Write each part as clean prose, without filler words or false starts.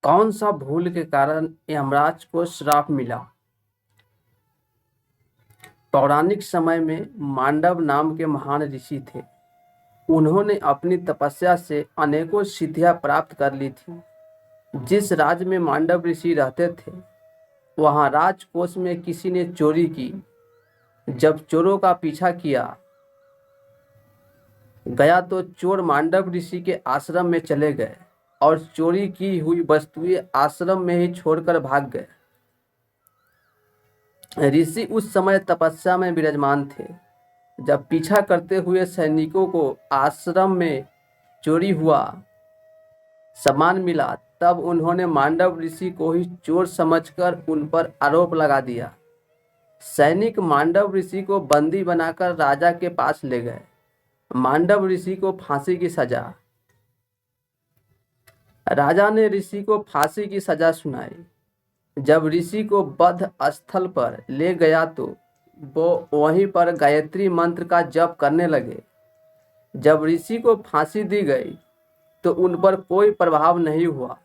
कौन सा भूल के कारण यमराज को श्राप मिला। पौराणिक समय में मांडव नाम के महान ऋषि थे। उन्होंने अपनी तपस्या से अनेकों सिद्धियां प्राप्त कर ली थी। जिस राज्य में मांडव ऋषि रहते थे वहां राजकोष में किसी ने चोरी की। जब चोरों का पीछा किया गया तो चोर मांडव ऋषि के आश्रम में चले गए और चोरी की हुई वस्तुएं आश्रम में ही छोड़कर भाग गए। ऋषि उस समय तपस्या में विराजमान थे। जब पीछा करते हुए सैनिकों को आश्रम में चोरी हुआ सामान मिला तब उन्होंने मांडव ऋषि को ही चोर समझकर उन पर आरोप लगा दिया। सैनिक मांडव ऋषि को बंदी बनाकर राजा के पास ले गए। मांडव ऋषि को फांसी की सजा। राजा ने ऋषि को फांसी की सजा सुनाई। जब ऋषि को वध स्थल पर ले गया तो वो वहीं पर गायत्री मंत्र का जप करने लगे। जब ऋषि को फांसी दी गई तो उन पर कोई प्रभाव नहीं हुआ।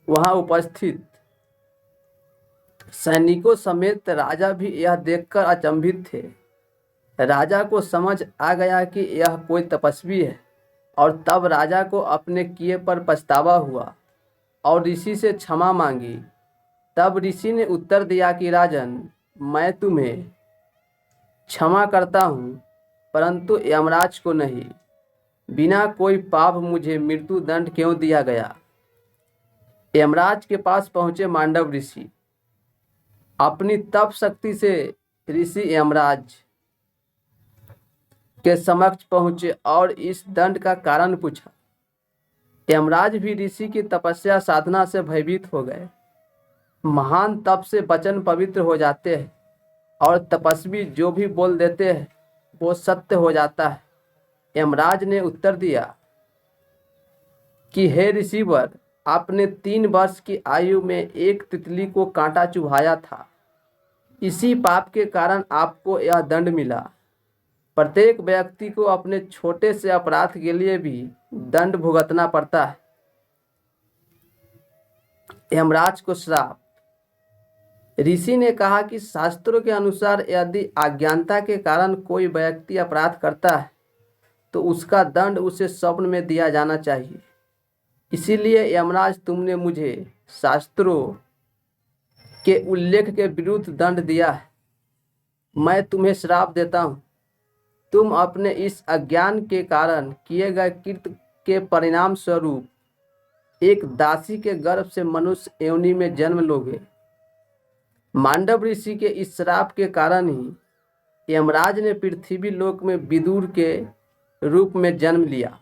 वहां उपस्थित सैनिकों समेत राजा भी यह देखकर अचंभित थे। राजा को समझ आ गया कि यह कोई तपस्वी है और तब राजा को अपने किए पर पछतावा हुआ और ऋषि से क्षमा मांगी। तब ऋषि ने उत्तर दिया कि राजन, मैं तुम्हें क्षमा करता हूँ परंतु यमराज को नहीं। बिना कोई पाप मुझे मृत्यु दंड क्यों दिया गया। यमराज के पास पहुंचे मांडव ऋषि। अपनी तप शक्ति से ऋषि यमराज के समक्ष पहुंचे और इस दंड का कारण पूछा। यमराज भी ऋषि की तपस्या साधना से भयभीत हो गए। महान तप से वचन पवित्र हो जाते हैं और तपस्वी जो भी बोल देते हैं वो सत्य हो जाता है। यमराज ने उत्तर दिया कि हे ऋषिवर, आपने 3 वर्ष की आयु में एक तितली को कांटा चुभाया था। इसी पाप के कारण आपको यह दंड मिला। प्रत्येक व्यक्ति को अपने छोटे से अपराध के लिए भी दंड भुगतना पड़ता है। यमराज को श्राप। ऋषि ने कहा कि शास्त्रों के अनुसार यदि अज्ञानता के कारण कोई व्यक्ति अपराध करता है तो उसका दंड उसे स्वप्न में दिया जाना चाहिए। इसीलिए यमराज, तुमने मुझे शास्त्रों के उल्लेख के विरुद्ध दंड दिया है। मैं तुम्हें श्राप देता हूँ। तुम अपने इस अज्ञान के कारण किए गए कृत्य के परिणाम स्वरूप एक दासी के गर्भ से मनुष्य योनि में जन्म लोगे। मांडव ऋषि के इस श्राप के कारण ही यमराज ने पृथ्वी लोक में विदुर के रूप में जन्म लिया।